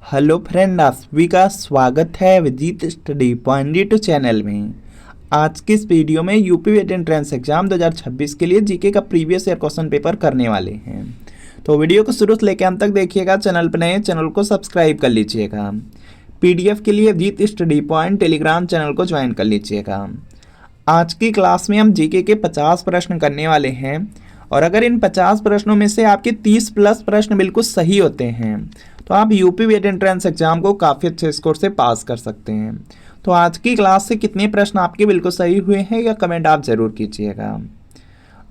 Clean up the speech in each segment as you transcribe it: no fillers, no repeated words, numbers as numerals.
Hello friend, आप सभी का स्वागत है Vijit study point YouTube channel में। आज की इस वीडियो में यूपी वेट एंट्रेंस एग्जाम 2026 के लिए जीके का प्रीवियस ईयर क्वेश्चन पेपर करने वाले हैं। तो वीडियो को शुरू से लेकर अंत तक देखिएगा। चैनल पर नए चैनल को सब्सक्राइब कर लीजिएगा। पीडीएफ के लिए Vijit study point Telegram channel को ज्वाइन कर लीजिएगा। आज की क्लास में हम जीके के 50 प्रश्न करने वाले हैं और अगर इन 50 प्रश्नों में से आपके 30 प्लस प्रश्न बिल्कुल सही होते हैं तो आप यूपी वेट एंट्रेंस एग्जाम को काफ़ी अच्छे स्कोर से पास कर सकते हैं। तो आज की क्लास से कितने प्रश्न आपके बिल्कुल सही हुए हैं या कमेंट आप ज़रूर कीजिएगा।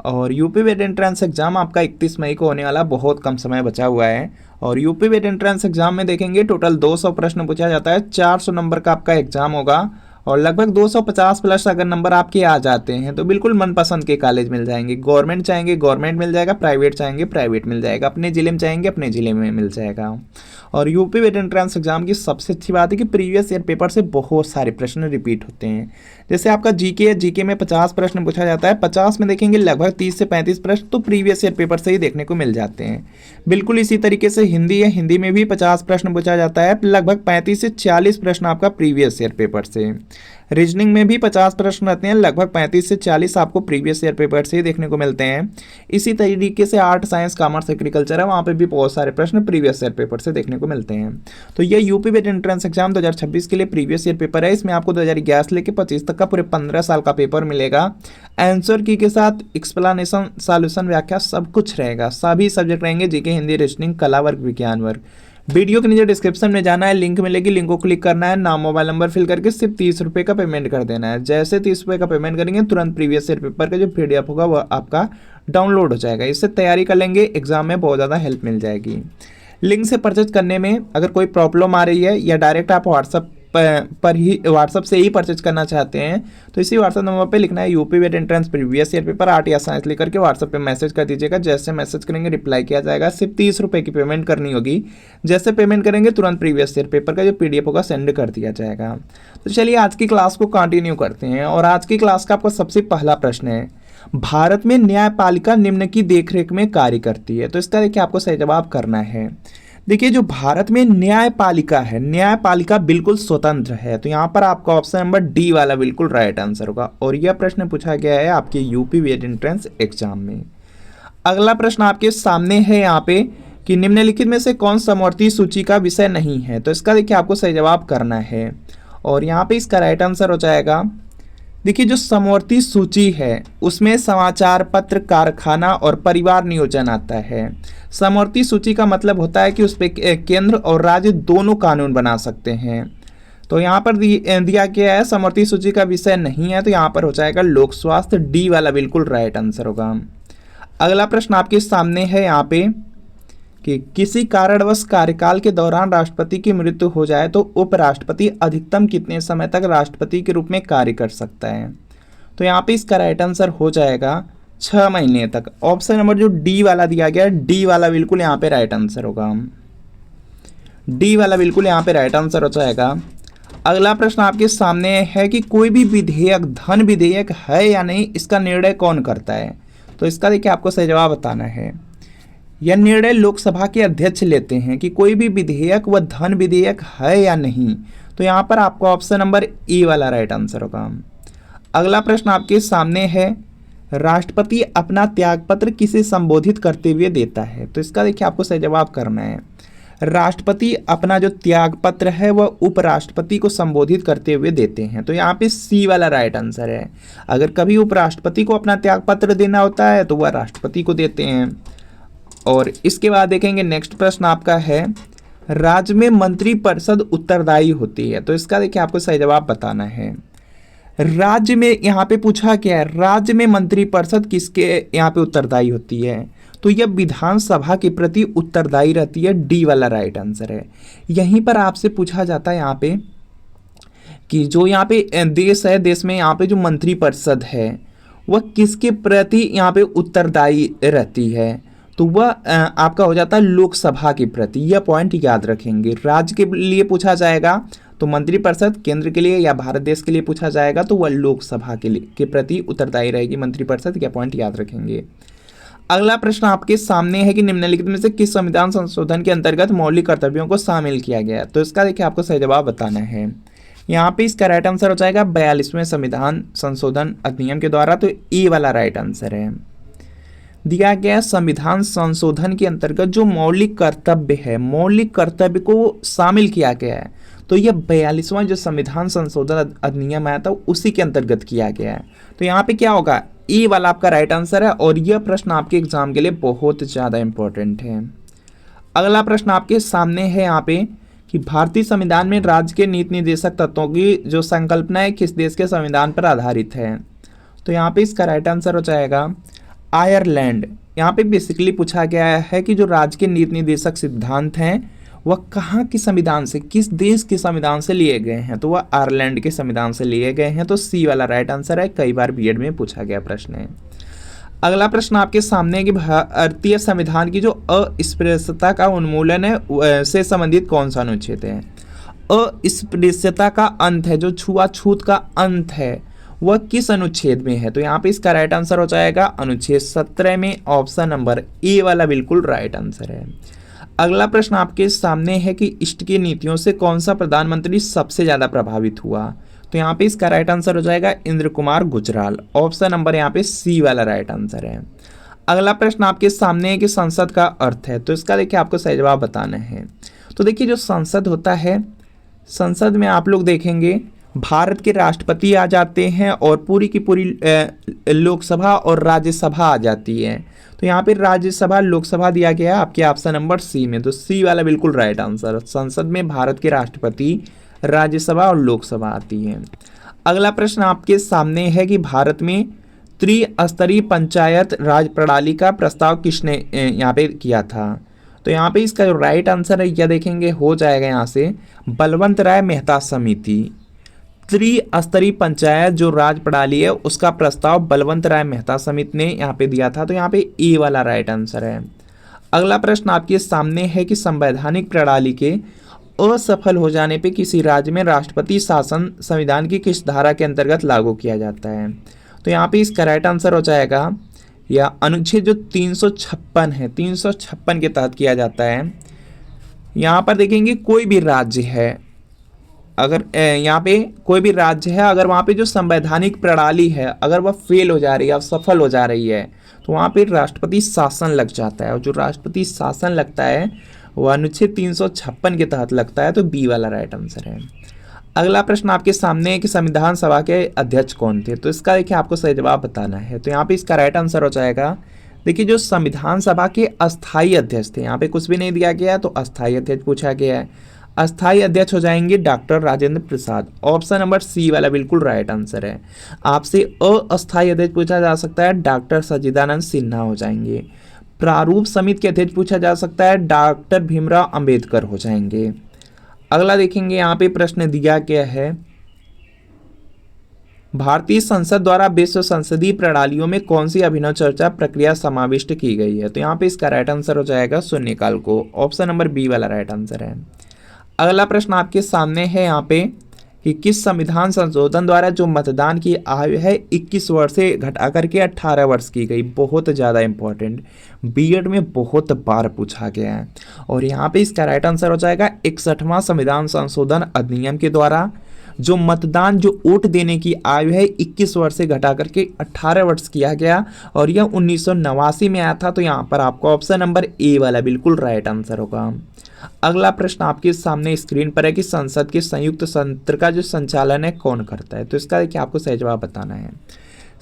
और यूपी वेट एंट्रेंस एग्जाम आपका 31 मई को होने वाला, बहुत कम समय बचा हुआ है। और यूपी वेट एंट्रेंस एग्जाम में देखेंगे टोटल 200 प्रश्न पूछा जाता है। 400 नंबर का आपका एग्जाम होगा और लगभग 250 प्लस अगर नंबर आपके आ जाते हैं तो बिल्कुल मनपसंद के कॉलेज मिल जाएंगे। गवर्नमेंट चाहेंगे गवर्नमेंट मिल जाएगा, प्राइवेट चाहेंगे प्राइवेट मिल जाएगा, अपने ज़िले में चाहेंगे अपने ज़िले में मिल जाएगा। और यूपी वेट एंट्रेंस एग्जाम की सबसे अच्छी बात है कि प्रीवियस ईयर पेपर से बहुत सारे प्रश्न रिपीट होते हैं। जैसे आपका जीके में 50 प्रश्न पूछा जाता है, 50 में देखेंगे लगभग 30 से 35 प्रश्न तो प्रीवियस ईयर पेपर से ही देखने को मिल जाते हैं। बिल्कुल इसी तरीके से हिंदी है, हिंदी में भी 50 प्रश्न पूछा जाता है, लगभग 35 से 40 प्रश्न आपका प्रीवियस ईयर पेपर से। रीजनिंग में भी 50 प्रश्न रहते हैं, लगभग 35 से 40 आपको प्रीवियस ईयर पेपर से ही देखने को मिलते हैं। इसी तरीके से आर्ट, साइंस, कॉमर्स, एग्रीकल्चर है, वहाँ पे भी बहुत सारे प्रश्न प्रीवियस ईयर पेपर से देखने को मिलते हैं। तो ये यूपी वेट एंट्रेंस एग्जाम 2026 के लिए प्रीवियस ईयर पेपर है। इसमें आपको 2011 से लेकर 25 तक का पूरे 15 साल का पेपर मिलेगा। आंसर की के साथ एक्सप्लेनेशन, सॉल्यूशन, व्याख्या सब कुछ रहेगा। सभी सब्जेक्ट रहेंगे, जीके, हिंदी, रीजनिंग, कला वर्ग, विज्ञान वर्ग। वीडियो के नीचे डिस्क्रिप्शन में जाना है, लिंक मिलेगी, लिंक को क्लिक करना है, नाम मोबाइल नंबर फिल करके सिर्फ 30 रुपये का पेमेंट कर देना है। जैसे 30 रुपये का पेमेंट करेंगे तुरंत प्रीवियस ईयर पेपर का जो PDF होगा वह आपका डाउनलोड हो जाएगा। इससे तैयारी कर लेंगे, एग्जाम में बहुत ज़्यादा हेल्प मिल जाएगी। लिंक से परचेज करने में अगर कोई प्रॉब्लम आ रही है या डायरेक्ट आप व्हाट्सअप से ही परचेज करना चाहते हैं तो इसी व्हाट्सअप नंबर पे लिखना है यूपी वेट entrance previous year paper art या साइंस लिख करके व्हाट्सअप पे मैसेज कर दीजिएगा। जैसे मैसेज करेंगे रिप्लाई किया जाएगा। सिर्फ 30 रुपये की पेमेंट करनी होगी। जैसे पेमेंट करेंगे तुरंत प्रीवियस ईयर पेपर का जो PDF होगा सेंड कर दिया जाएगा। तो चलिए आज की क्लास को कंटिन्यू करते हैं। और आज की क्लास का आपका सबसे पहला प्रश्न है, भारत में न्यायपालिका निम्न की देखरेख में कार्य करती है। तो इसका देखिए आपको सही जवाब करना है। देखिए जो भारत में न्यायपालिका है, न्यायपालिका बिल्कुल स्वतंत्र है। तो यहाँ पर आपका ऑप्शन नंबर डी वाला बिल्कुल राइट आंसर होगा। और यह प्रश्न पूछा गया है आपके यूपी वेट एंट्रेंस एग्जाम में। अगला प्रश्न आपके सामने है यहाँ पे कि निम्नलिखित में से कौन समवर्ती सूची का विषय नहीं है। तो इसका देखिए आपको सही जवाब करना है और यहाँ पे इसका राइट आंसर हो जाएगा। देखिए जो समवर्ती सूची है उसमें समाचार पत्र, कारखाना और परिवार नियोजन आता है। समवर्ती सूची का मतलब होता है कि उस पर केंद्र और राज्य दोनों कानून बना सकते हैं। तो यहाँ पर दिया गया है समवर्ती सूची का विषय नहीं है, तो यहाँ पर हो जाएगा लोक स्वास्थ्य, डी वाला बिल्कुल राइट आंसर होगा। अगला प्रश्न आपके सामने है यहाँ पे कि किसी कारणवश कार्यकाल के दौरान राष्ट्रपति की मृत्यु हो जाए तो उपराष्ट्रपति अधिकतम कितने समय तक राष्ट्रपति के रूप में कार्य कर सकता है। तो यहाँ पे इसका राइट आंसर हो जाएगा 6 महीने तक। ऑप्शन नंबर जो डी वाला दिया गया है, डी वाला बिल्कुल यहाँ पे राइट आंसर होगा। डी वाला बिल्कुल यहाँ पे राइट आंसर हो जाएगा। अगला प्रश्न आपके सामने है कि कोई भी विधेयक धन विधेयक है या नहीं, इसका निर्णय कौन करता है। तो इसका देखिए आपको सही जवाब बताना है। यह निर्णय लोकसभा के अध्यक्ष लेते हैं कि कोई भी विधेयक व धन विधेयक है या नहीं। तो यहाँ पर आपका ऑप्शन नंबर ए वाला राइट आंसर होगा। अगला प्रश्न आपके सामने है, राष्ट्रपति अपना त्यागपत्र किसे संबोधित करते हुए देता है। तो इसका देखिए आपको सही जवाब करना है। राष्ट्रपति अपना जो त्यागपत्र है वह उपराष्ट्रपति को संबोधित करते हुए देते हैं। तो यहाँ पे सी वाला राइट आंसर है। अगर कभी उपराष्ट्रपति को अपना त्यागपत्र देना होता है तो वह राष्ट्रपति को देते हैं। और इसके बाद देखेंगे नेक्स्ट प्रश्न आपका है, राज्य में मंत्रिपरिषद उत्तरदायी होती है। तो इसका देखिए आपको सही जवाब बताना है। राज्य में यहाँ पे पूछा क्या है, राज्य में मंत्रिपरिषद किसके यहाँ पे उत्तरदायी होती है। तो यह विधानसभा के प्रति उत्तरदायी रहती है, डी वाला राइट आंसर है। यहीं पर आपसे पूछा जाता है यहाँ पे कि जो यहाँ पे देश है, देश में यहाँ पे जो मंत्रिपरिषद है वह किसके प्रति यहाँ पे उत्तरदायी रहती है। तो वह आपका हो जाता है लोकसभा के प्रति। यह पॉइंट याद रखेंगे। राज्य के लिए पूछा जाएगा तो मंत्रिपरिषद, केंद्र के लिए या भारत देश के लिए पूछा जाएगा तो वह लोकसभा के प्रति उत्तरदायी रहेगी मंत्रिपरिषद। यह पॉइंट याद रखेंगे। अगला प्रश्न आपके सामने है कि निम्नलिखित में से किस संविधान संशोधन के अंतर्गत मौलिक कर्तव्यों को शामिल किया गया है। तो इसका देखिए आपको सही जवाब बताना है। यहाँ पे इसका राइट आंसर हो जाएगा 42वें संविधान संशोधन अधिनियम के द्वारा। तो ए वाला राइट आंसर है। दिया गया संविधान संशोधन के अंतर्गत जो मौलिक कर्तव्य है, मौलिक कर्तव्य को शामिल किया गया है, तो यह 42वां जो संविधान संशोधन अधिनियम आया था उसी के अंतर्गत किया गया है। तो यहाँ पे क्या होगा, ए वाला आपका राइट आंसर है। और यह प्रश्न आपके एग्जाम के लिए बहुत ज़्यादा इंपॉर्टेंट है। अगला प्रश्न आपके सामने है यहाँ पे कि भारतीय संविधान में राज्य के नीति निर्देशक तत्वों की जो संकल्पना है किस देश के संविधान पर आधारित है। तो यहाँ पे इसका राइट आंसर हो जाएगा आयरलैंड। यहाँ पे बेसिकली पूछा गया है कि जो राज्य के नीति निर्देशक सिद्धांत हैं वह कहाँ के संविधान से, किस देश के संविधान से लिए गए हैं। तो वह आयरलैंड के संविधान से लिए गए हैं। तो सी वाला राइट आंसर है। कई बार बीएड में पूछा गया प्रश्न है। अगला प्रश्न आपके सामने है कि भारतीय संविधान की जो अस्पृश्यता का उन्मूलन है से संबंधित कौन सा अनुच्छेद है। अस्पृश्यता का अंत है, जो छुआछूत का अंत है, वह किस अनुच्छेद में है। तो यहाँ पे इसका राइट आंसर हो जाएगा अनुच्छेद 17 में। ऑप्शन नंबर ए वाला बिल्कुल राइट आंसर है। अगला प्रश्न आपके सामने है कि इष्ट की नीतियों से कौन सा प्रधानमंत्री सबसे ज्यादा प्रभावित हुआ। तो यहाँ पे इसका राइट आंसर हो जाएगा इंद्र कुमार गुजराल। ऑप्शन नंबर यहाँ पे सी वाला राइट आंसर है। अगला प्रश्न आपके सामने है कि संसद का अर्थ है। तो इसका देखिए आपको सही जवाब बताना है। तो देखिए जो संसद होता है, संसद में आप लोग देखेंगे भारत के राष्ट्रपति आ जाते हैं और पूरी की पूरी लोकसभा और राज्यसभा आ जाती है। तो यहाँ पे राज्यसभा लोकसभा दिया गया है आपके ऑप्शन नंबर सी में। तो सी वाला बिल्कुल राइट आंसर। संसद में भारत के राष्ट्रपति, राज्यसभा और लोकसभा आती है। अगला प्रश्न आपके सामने है कि भारत में त्रिस्तरीय पंचायत राज प्रणाली का प्रस्ताव किसने यहाँ पे किया था। तो यहाँ पे इसका जो राइट आंसर है यह देखेंगे हो जाएगा यहाँ से बलवंत राय मेहता समिति। त्रिस्तरीय पंचायत जो राज प्रणाली है उसका प्रस्ताव बलवंत राय मेहता समिति ने यहाँ पे दिया था। तो यहाँ पे ए वाला राइट आंसर है। अगला प्रश्न आपके सामने है कि संवैधानिक प्रणाली के असफल हो जाने पे किसी राज्य में राष्ट्रपति शासन संविधान की किस धारा के अंतर्गत लागू किया जाता है। तो यहाँ पे इसका राइट आंसर हो जाएगा या अनुच्छेद जो 356 है, 356 के तहत किया जाता है। यहाँ पर देखेंगे कोई भी राज्य है, अगर यहाँ पे कोई भी राज्य है, अगर वहाँ पे जो संवैधानिक प्रणाली है अगर वह फेल हो जा रही है, असफल हो जा रही है, तो वहाँ पे राष्ट्रपति शासन लग जाता है। और जो राष्ट्रपति शासन लगता है वह अनुच्छेद 356 के तहत लगता है। तो बी वाला राइट आंसर है। अगला प्रश्न आपके सामने है कि संविधान सभा के अध्यक्ष कौन थे। तो इसका देखिए आपको सही जवाब बताना है। तो यहाँ पे इसका राइट आंसर हो जाएगा, देखिए जो संविधान सभा के अस्थायी अध्यक्ष थे, यहाँ पे कुछ भी नहीं दिया गया तो अस्थायी अध्यक्ष पूछा गया है। अस्थायी अध्यक्ष हो जाएंगे doctor Rajendra Prasad. Option number C वाला बिल्कुल राइट आंसर है। आपसे अस्थायी अध्यक्ष पूछा जा सकता है, डॉक्टर सच्चिदानंद सिन्हा हो जाएंगे। प्रारूप समिति के अध्यक्ष पूछा जा सकता है, डॉक्टर भीमराव अंबेडकर हो जाएंगे। अगला देखेंगे यहाँ पे प्रश्न दिया गया है, भारतीय संसद द्वारा विश्व संसदीय प्रणालियों में कौन सी अभिनव चर्चा प्रक्रिया समाविष्ट की गई है। तो यहाँ पे इसका राइट आंसर हो जाएगा शून्यकाल को। ऑप्शन नंबर बी वाला राइट आंसर है। अगला प्रश्न आपके सामने है यहाँ पे कि किस संविधान संशोधन द्वारा जो मतदान की आयु है 21 वर्ष से घटा करके 18 वर्ष की गई। बहुत ज़्यादा इंपॉर्टेंट, बीएड में बहुत बार पूछा गया है। और यहाँ पे इसका राइट आंसर हो जाएगा 61वां संविधान संशोधन अधिनियम के द्वारा जो मतदान, जो वोट देने की आयु है 21 वर्ष से घटा करके 18 वर्ष किया गया और यह 1989 में आया था। तो यहाँ पर आपका ऑप्शन नंबर ए वाला बिल्कुल राइट आंसर होगा। अगला प्रश्न आपके सामने स्क्रीन पर है कि संसद के संयुक्त सत्र का जो संचालन है कौन करता है। तो इसका देखिए आपको सही जवाब बताना है।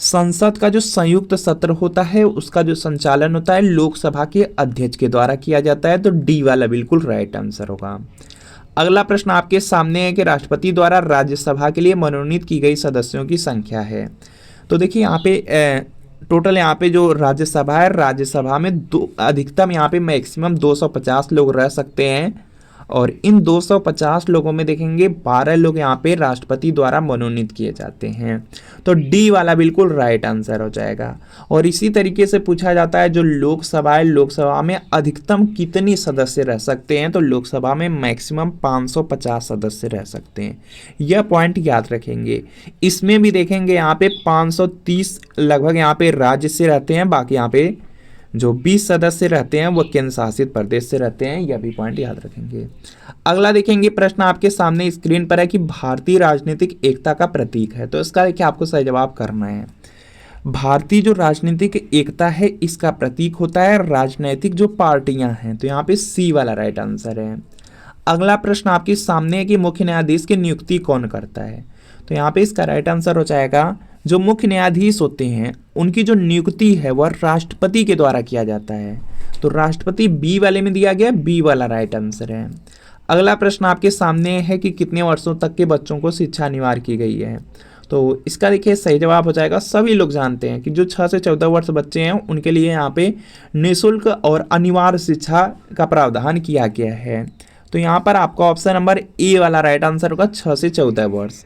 संसद का जो संयुक्त सत्र होता है उसका जो संचालन होता है लोकसभा के अध्यक्ष के द्वारा किया जाता है। तो डी वाला बिल्कुल राइट आंसर होगा। अगला प्रश्न आपके सामने है कि राष्ट्रपति द्वारा राज्यसभा के लिए मनोनीत की गई सदस्यों की संख्या है। तो देखिए यहाँ पे टोटल यहाँ पे जो राज्यसभा है, राज्यसभा में अधिकतम यहाँ पे मैक्सिमम 250 लोग रह सकते हैं और इन 250 लोगों में देखेंगे 12 लोग यहाँ पे राष्ट्रपति द्वारा मनोनीत किए जाते हैं। तो डी वाला बिल्कुल राइट आंसर हो जाएगा। और इसी तरीके से पूछा जाता है जो लोकसभा है, लोकसभा में अधिकतम कितनी सदस्य रह सकते हैं। तो लोकसभा में मैक्सिमम 550 सदस्य रह सकते हैं। यह पॉइंट याद रखेंगे। इसमें भी देखेंगे यहाँ पे 530 लगभग यहाँ पे राज्य से रहते हैं, बाकी यहाँ पे जो 20 सदस्य रहते हैं वो केंद्र शासित प्रदेश से रहते हैं, यह भी पॉइंट याद रखेंगे। अगला देखेंगे प्रश्न आपके सामने स्क्रीन पर है कि भारतीय राजनीतिक एकता का प्रतीक है, तो इसका देखिए आपको सही जवाब करना है। भारतीय जो राजनीतिक एकता है इसका प्रतीक होता है राजनीतिक जो पार्टियां हैं, तो यहाँ पे सी वाला राइट आंसर है। अगला प्रश्न आपके सामने है कि मुख्य न्यायाधीश की नियुक्ति कौन करता है, तो यहाँ पे इसका राइट आंसर हो जाएगा जो मुख्य न्यायाधीश होते हैं उनकी जो नियुक्ति है वह राष्ट्रपति के द्वारा किया जाता है, तो राष्ट्रपति बी वाले में दिया गया, बी वाला राइट आंसर है। अगला प्रश्न आपके सामने है कि कितने वर्षों तक के बच्चों को शिक्षा अनिवार्य की गई है, तो इसका देखिए सही जवाब हो जाएगा, सभी लोग जानते हैं कि जो 6 से 14 वर्ष बच्चे हैं उनके लिए यहाँ पे निःशुल्क और अनिवार्य शिक्षा का प्रावधान किया गया है, तो यहाँ पर आपका ऑप्शन नंबर ए वाला राइट आंसर होगा 6 से 14 वर्ष।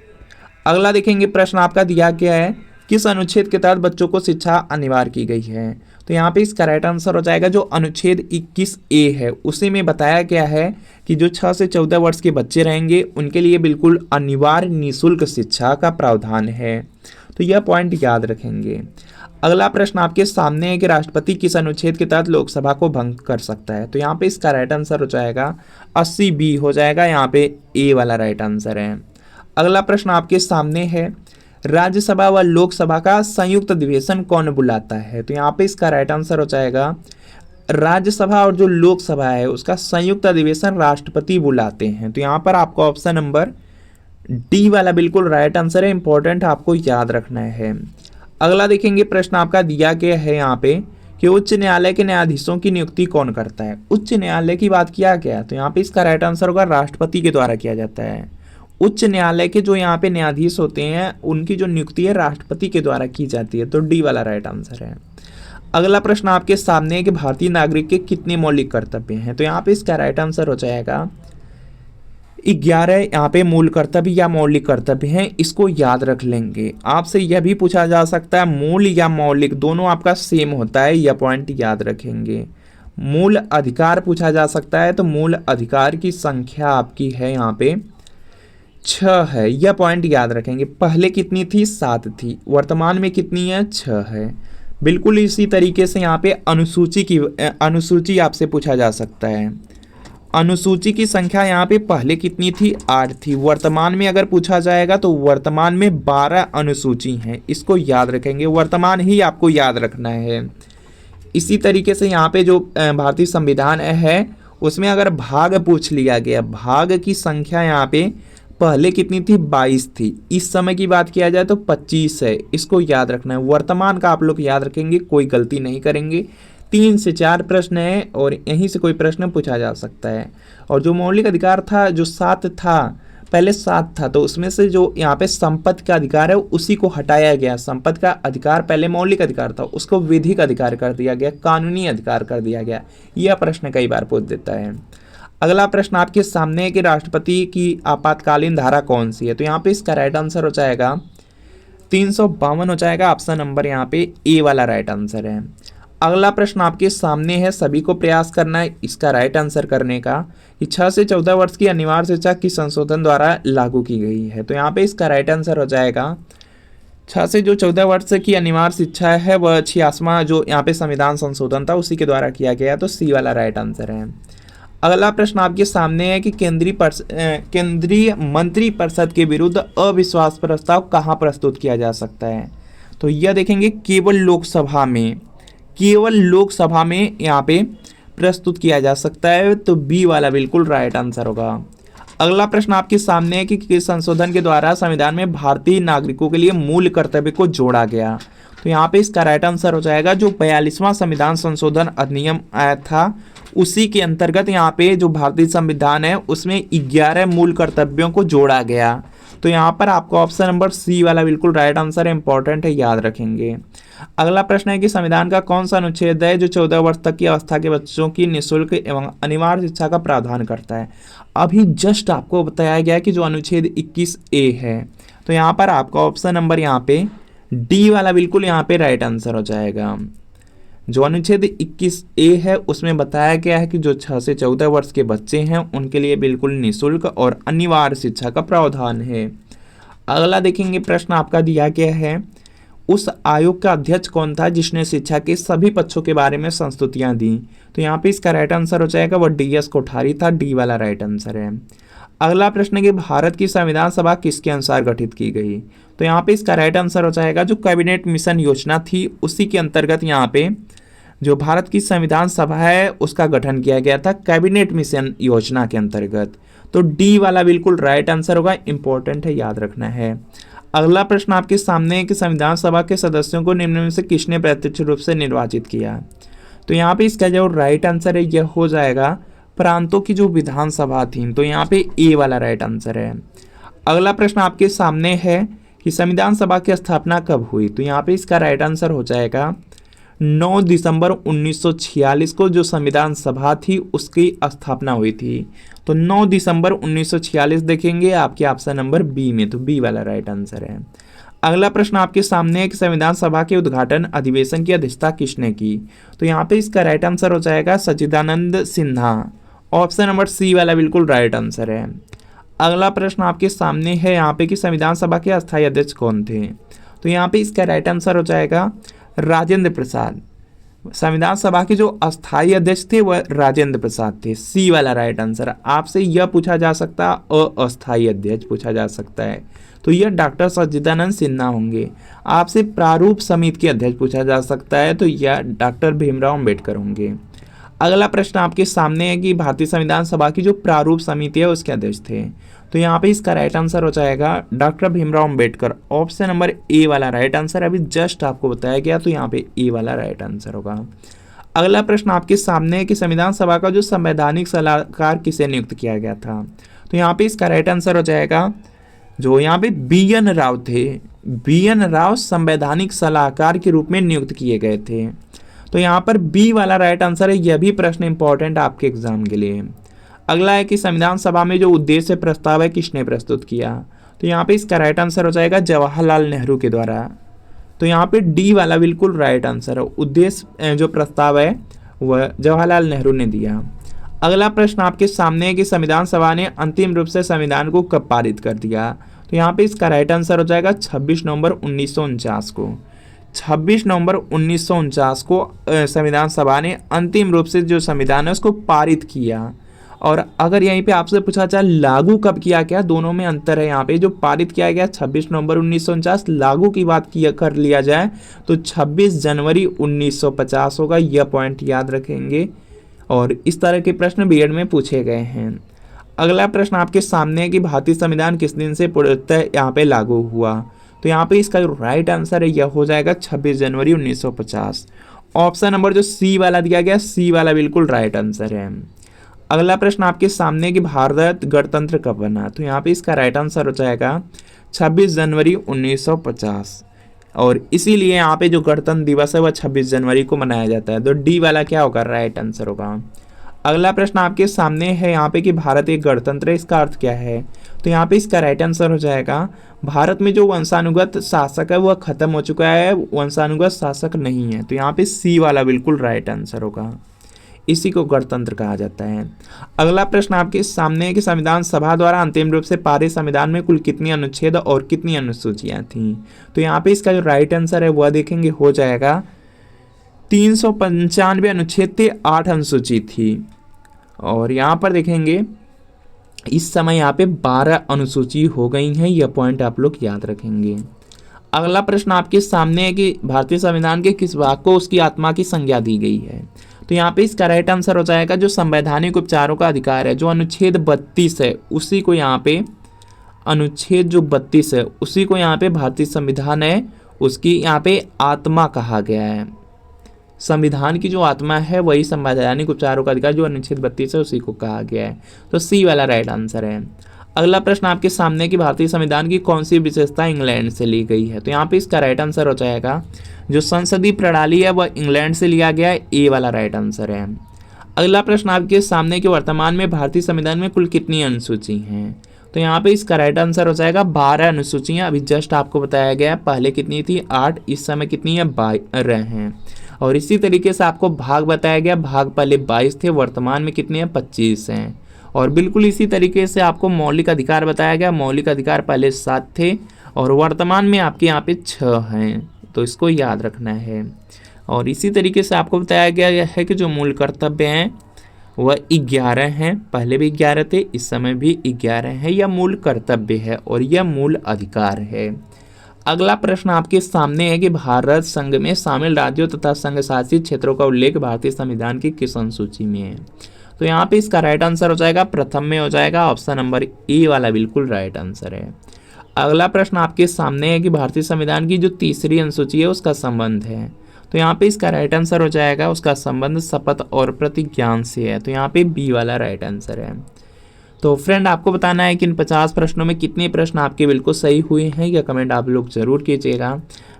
अगला देखेंगे प्रश्न आपका दिया गया है किस अनुच्छेद के तहत बच्चों को शिक्षा अनिवार्य की गई है, तो यहाँ पे इसका राइट आंसर हो जाएगा जो अनुच्छेद 21A है उसी में बताया गया है कि जो 6 से 14 वर्ष के बच्चे रहेंगे उनके लिए बिल्कुल अनिवार्य निःशुल्क शिक्षा का प्रावधान है, तो यह पॉइंट याद रखेंगे। अगला प्रश्न आपके सामने है कि राष्ट्रपति किस अनुच्छेद के तहत लोकसभा को भंग कर सकता है, तो यहाँ पे इसका राइट आंसर हो जाएगा 80B हो जाएगा, यहाँ पे ए वाला राइट आंसर है। अगला प्रश्न आपके सामने है राज्यसभा व लोकसभा का संयुक्त अधिवेशन कौन बुलाता है, तो यहाँ पे इसका राइट आंसर हो जाएगा राज्यसभा और जो लोकसभा है उसका संयुक्त अधिवेशन राष्ट्रपति बुलाते हैं, तो यहाँ पर आपका ऑप्शन नंबर डी वाला बिल्कुल राइट आंसर है, इंपॉर्टेंट आपको याद रखना है। अगला देखेंगे प्रश्न आपका दिया गया है यहाँ पे कि उच्च न्यायालय के न्यायाधीशों की नियुक्ति कौन करता है, उच्च न्यायालय की बात किया गया तो यहाँ पे इसका राइट आंसर होगा राष्ट्रपति के द्वारा किया जाता है। उच्च न्यायालय के जो यहाँ पे न्यायाधीश होते हैं उनकी जो नियुक्ति है राष्ट्रपति के द्वारा की जाती है, तो डी वाला राइट आंसर है। अगला प्रश्न आपके सामने है कि भारतीय नागरिक के कितने मौलिक कर्तव्य हैं, तो यहाँ पे इसका राइट आंसर हो जाएगा 11 यहाँ पे मूल कर्तव्य या मौलिक कर्तव्य हैं, इसको याद रख लेंगे। आपसे यह भी पूछा जा सकता है मूल या मौलिक दोनों आपका सेम होता है, यह पॉइंट याद रखेंगे। मूल अधिकार पूछा जा सकता है, तो मूल अधिकार की संख्या आपकी है यहाँ पे 6 है, यह पॉइंट याद रखेंगे। पहले कितनी थी 7 थी, वर्तमान में कितनी है 6 है। बिल्कुल इसी तरीके से यहाँ पे अनुसूची आपसे पूछा जा सकता है। अनुसूची की संख्या यहाँ पे पहले कितनी थी 8 थी, वर्तमान में अगर पूछा जाएगा तो वर्तमान में 12 अनुसूची हैं, इसको याद रखेंगे, वर्तमान ही आपको याद रखना है। इसी तरीके से यहाँ पे जो भारतीय संविधान है उसमें अगर भाग पूछ लिया गया, भाग की संख्या यहाँ पे पहले कितनी थी 22 थी, इस समय की बात किया जाए तो 25 है, इसको याद रखना है। वर्तमान का आप लोग याद रखेंगे, कोई गलती नहीं करेंगे। 3 से 4 प्रश्न है और यहीं से कोई प्रश्न पूछा जा सकता है। और जो मौलिक अधिकार था जो 7 था, पहले 7 था, तो उसमें से जो यहाँ पे संपत्ति का अधिकार है उसी को हटाया गया। संपत्ति का अधिकार पहले मौलिक अधिकार था, उसको विधिक अधिकार कर दिया गया, कानूनी अधिकार कर दिया गया। यह प्रश्न कई बार पूछ देता है। अगला प्रश्न आपके सामने है कि राष्ट्रपति की आपातकालीन धारा कौन सी है, तो यहाँ पे इसका राइट आंसर हो जाएगा 352 हो जाएगा, ऑप्शन नंबर यहाँ पे ए वाला राइट आंसर है। अगला प्रश्न आपके सामने है सभी को प्रयास करना है इसका राइट आंसर करने का कि 6 से 14 वर्ष की अनिवार्य शिक्षा किस संशोधन द्वारा लागू की गई है, तो यहाँ पे इसका राइट आंसर हो जाएगा 6 से जो 14 वर्ष की अनिवार्य शिक्षा है वह 86वां जो यहाँ पे संविधान संशोधन था उसी के द्वारा किया गया, तो सी वाला राइट आंसर है। अगला प्रश्न आपके सामने है कि केंद्रीय मंत्रिपरिषद के विरुद्ध अविश्वास प्रस्ताव कहाँ प्रस्तुत किया जा सकता है, तो यह देखेंगे केवल लोकसभा में यहाँ पे प्रस्तुत किया जा सकता है, तो बी वाला बिल्कुल राइट आंसर होगा। अगला प्रश्न आपके सामने है कि किस संशोधन के द्वारा संविधान में भारतीय नागरिकों के लिए मूल कर्तव्य को जोड़ा गया, तो यहाँ पे इसका राइट आंसर हो जाएगा जो 42वां संविधान संशोधन अधिनियम आया था उसी के अंतर्गत यहाँ पे जो भारतीय संविधान है उसमें 11 मूल कर्तव्यों को जोड़ा गया, तो यहाँ पर आपका ऑप्शन नंबर सी वाला बिल्कुल राइट आंसर है, इंपॉर्टेंट है, याद रखेंगे। अगला प्रश्न है कि संविधान का कौन सा अनुच्छेद है जो 14 वर्ष तक की अवस्था के बच्चों की निःशुल्क एवं अनिवार्य शिक्षा का प्रावधान करता है। अभी जस्ट आपको बताया गया कि जो अनुच्छेद 21A है, तो यहाँ पर आपका ऑप्शन नंबर यहाँ पे डी वाला बिल्कुल यहाँ पे राइट आंसर हो जाएगा। जो अनुच्छेद 21A है उसमें बताया गया है कि जो 6 से 14 वर्ष के बच्चे हैं उनके लिए बिल्कुल निःशुल्क और अनिवार्य शिक्षा का प्रावधान है। अगला देखेंगे प्रश्न आपका दिया गया है उस आयोग का अध्यक्ष कौन था जिसने शिक्षा के सभी पक्षों के बारे में संस्तुतियां दी? तो यहाँ पे इसका राइट आंसर हो जाएगा वो DS कोठारी था, डी वाला राइट आंसर है। अगला प्रश्न है कि भारत की संविधान सभा किसके अनुसार गठित की गई? तो यहाँ पे इसका राइट आंसर हो जाएगा जो कैबिनेट मिशन योजना थी उसी के अंतर्गत यहाँ पे जो भारत की संविधान सभा है उसका गठन किया गया था कैबिनेट मिशन योजना के अंतर्गत। तो डी वाला बिल्कुल राइट आंसर होगा, इंपॉर्टेंट है, याद रखना है। अगला प्रश्न आपके सामने है कि संविधान सभा के सदस्यों को निम्न में से किसने प्रत्यक्ष रूप से निर्वाचित किया? तो यहाँ पे इसका जो राइट आंसर है यह हो जाएगा प्रांतों की जो विधानसभा थी, तो यहाँ पे ए वाला राइट आंसर है। अगला प्रश्न आपके सामने है कि संविधान सभा की स्थापना कब हुई? तो यहाँ पे इसका राइट आंसर हो जाएगा 9 दिसंबर 1946 को जो संविधान सभा थी उसकी स्थापना हुई थी। तो 9 दिसंबर 1946 देखेंगे आपके ऑप्शन नंबर बी में, तो बी वाला राइट आंसर है। अगला प्रश्न आपके सामने है कि संविधान सभा के उद्घाटन अधिवेशन की अध्यक्षता किसने की? तो यहाँ पे इसका राइट आंसर हो जाएगा सच्चिदानंद सिन्हा, ऑप्शन नंबर सी वाला बिल्कुल राइट आंसर है। अगला प्रश्न आपके सामने है यहाँ पे कि संविधान सभा के अस्थायी अध्यक्ष कौन थे? तो यहाँ पे इसका राइट आंसर हो जाएगा राजेंद्र प्रसाद। संविधान सभा के जो अस्थायी अध्यक्ष थे वह राजेंद्र प्रसाद थे, सी वाला राइट आंसर। आपसे यह पूछा जा सकता है अस्थायी अध्यक्ष पूछा जा सकता है, तो यह डॉक्टर सच्चिदानंद सिन्हा होंगे। आपसे प्रारूप समिति के अध्यक्ष पूछा जा सकता है, तो यह डॉक्टर भीमराव अम्बेडकर होंगे। अगला प्रश्न आपके सामने है कि भारतीय संविधान सभा की जो प्रारूप समिति है उसके अध्यक्ष थे? तो यहाँ पे इसका राइट आंसर हो जाएगा doctor Bhimrao Ambedkar, option number A वाला राइट आंसर। अभी जस्ट आपको बताया गया, तो यहाँ पे ए वाला राइट आंसर होगा। अगला प्रश्न आपके सामने है कि संविधान सभा का जो संवैधानिक सलाहकार किसे नियुक्त किया गया था? तो यहाँ पे इसका राइट आंसर हो जाएगा जो यहाँ पे BN राव थे, BN राव संवैधानिक सलाहकार के रूप में नियुक्त किए गए थे। तो यहाँ पर बी वाला राइट आंसर है, यह भी प्रश्न इंपॉर्टेंट आपके एग्जाम के लिए। अगला है कि संविधान सभा में जो उद्देश्य प्रस्ताव है किसने प्रस्तुत किया? तो यहाँ पे इसका राइट आंसर हो जाएगा जवाहरलाल नेहरू के द्वारा। तो यहाँ पे डी वाला बिल्कुल राइट आंसर है, उद्देश्य जो प्रस्ताव है वह जवाहरलाल नेहरू ने दिया। अगला प्रश्न आपके सामने है कि संविधान सभा ने अंतिम रूप से संविधान को कब पारित कर दिया? तो यहाँ पे इसका राइट आंसर हो जाएगा 26 नवंबर 1949 को। 26 नवंबर 1949 को संविधान सभा ने अंतिम रूप से जो संविधान है उसको पारित किया। और अगर यहीं पे आपसे पूछा जाए लागू कब किया गया, दोनों में अंतर है। यहाँ पे जो पारित किया गया 26 नवंबर 1949, लागू की बात कर लिया जाए तो 26 जनवरी 1950 होगा, यह पॉइंट याद रखेंगे। और इस तरह के प्रश्न बीएड में पूछे गए हैं। अगला प्रश्न आपके सामने है कि भारतीय संविधान किस दिन से पूर्णतः यहाँ पे लागू हुआ? तो यहाँ पे इसका जो राइट आंसर है यह हो जाएगा 26 जनवरी 1950। ऑप्शन नंबर जो सी वाला दिया गया, सी वाला बिल्कुल राइट आंसर है। अगला प्रश्न आपके सामने कि भारत गणतंत्र कब बना? तो यहाँ पे इसका राइट आंसर हो जाएगा 26 जनवरी 1950। और इसीलिए यहाँ पे जो गणतंत्र दिवस है वह 26 जनवरी को मनाया जाता है। तो डी वाला क्या होगा, राइट आंसर होगा। अगला प्रश्न आपके सामने है यहाँ पे कि भारत एक गणतंत्र है, इसका अर्थ क्या है? तो यहाँ पे इसका राइट आंसर हो जाएगा भारत में जो वंशानुगत शासक है वह खत्म हो चुका है, वंशानुगत शासक नहीं है। तो यहाँ पे सी वाला बिल्कुल राइट आंसर होगा, इसी को गणतंत्र कहा जाता है। अगला प्रश्न आपके सामने है कि संविधान सभा द्वारा अंतिम रूप से पारित संविधान में कुल कितनी अनुच्छेद और कितनी अनुसूचियां थीं? तो यहाँ पे इसका जो राइट आंसर है वह देखेंगे हो जाएगा 395 अनुच्छेद थे, 8 अनुसूची थी। और यहाँ पर देखेंगे इस समय यहाँ पे 12 अनुसूची हो गई हैं, यह पॉइंट आप लोग याद रखेंगे। अगला प्रश्न आपके सामने है कि भारतीय संविधान के किस भाग को उसकी आत्मा की संज्ञा दी गई है? तो यहाँ पे इसका राइट आंसर हो जाएगा जो संवैधानिक उपचारों का अधिकार है, जो अनुच्छेद 32 है उसी को यहाँ पे, अनुच्छेद जो 32 है उसी को यहाँ पे भारतीय संविधान है उसकी यहाँ पे आत्मा कहा गया है। संविधान की जो आत्मा है वही संवैधानिक उपचारों का अधिकार, जो अनुच्छेद 32 है उसी को कहा गया है। तो सी वाला राइट आंसर है। अगला प्रश्न आपके सामने कि भारतीय संविधान की कौन सी विशेषता इंग्लैंड से ली गई है? तो यहाँ पे इसका राइट आंसर हो जाएगा जो संसदीय प्रणाली है वह इंग्लैंड से लिया गया है, ए वाला राइट आंसर है। अगला प्रश्न आपके सामने कि वर्तमान में भारतीय संविधान में कुल कितनी अनुसूची हैं? तो यहाँ पे इसका राइट आंसर हो जाएगा 12 अनुसूचियाँ। अभी जस्ट आपको बताया गया, पहले कितनी थी 8, इस समय कितनी है 12 हैं। और इसी तरीके से आपको भाग बताया गया, भाग पहले 22 थे, वर्तमान में कितने हैं 25 हैं। और बिल्कुल इसी तरीके से आपको मौलिक अधिकार बताया गया, मौलिक अधिकार पहले 7 थे और वर्तमान में आपके यहाँ पे 6 हैं। तो इसको याद रखना है। और इसी तरीके से आपको बताया गया है कि जो मूल कर्तव्य हैं वह 11 हैं, पहले भी 11 थे, इस समय भी 11 हैं। यह मूल कर्तव्य है और यह मूल अधिकार है। अगला प्रश्न आपके सामने है कि भारत संघ में शामिल राज्यों तथा संघ शासित क्षेत्रों का उल्लेख भारतीय संविधान की किस अनुसूची में है? तो यहाँ पे इसका राइट आंसर हो जाएगा प्रथम में हो जाएगा, ऑप्शन नंबर ए वाला बिल्कुल राइट आंसर है। अगला प्रश्न आपके सामने है कि भारतीय संविधान की जो तीसरी अनुसूची है उसका संबंध है, तो यहाँ पे इसका राइट आंसर हो जाएगा उसका संबंध शपथ और प्रतिज्ञान से है, तो यहाँ पे बी वाला राइट आंसर है। तो फ्रेंड आपको बताना है कि इन 50 प्रश्नों में कितने प्रश्न आपके बिल्कुल सही हुए हैं, या कमेंट आप लोग जरूर कीजिएगा।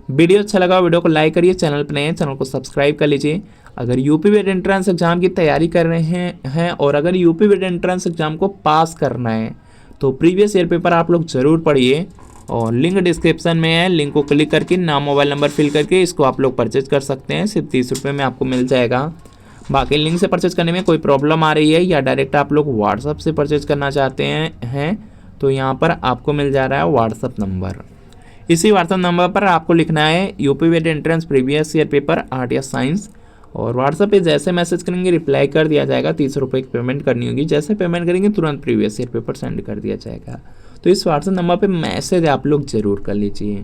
वीडियो अच्छा लगा वीडियो को लाइक करिए, चैनल पर नए हैं चैनल को सब्सक्राइब कर लीजिए। अगर यूपी वेट एंट्रेंस एग्जाम की तैयारी कर रहे हैं और अगर यूपी वेट एंट्रेंस एग्जाम को पास करना है तो प्रीवियस ईयर पेपर आप लोग जरूर पढ़िए, और लिंक डिस्क्रिप्शन में है, लिंक को क्लिक करके नाम मोबाइल नंबर फिल करके इसको आप लोग परचेज कर सकते हैं, सिर्फ 30 रुपये में आपको मिल जाएगा। बाकी लिंक से परचेज करने में कोई प्रॉब्लम आ रही है या डायरेक्ट आप लोग व्हाट्सअप से परचेज करना चाहते हैं तो यहाँ पर आपको मिल जा रहा है व्हाट्सअप नंबर। इसी व्हाट्सअप नंबर पर आपको लिखना है यूपी वेट entrance previous year paper art या साइंस, और व्हाट्सअप पे जैसे मैसेज करेंगे रिप्लाई कर दिया जाएगा। 30 रुपये की पेमेंट करनी होगी, जैसे पेमेंट करेंगे तुरंत प्रीवियस ईयर पेपर सेंड कर दिया जाएगा। तो इस व्हाट्सएप नंबर पे मैसेज आप लोग ज़रूर कर लीजिए।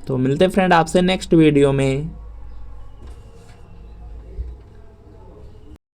तो मिलते हैं फ्रेंड आपसे नेक्स्ट वीडियो में।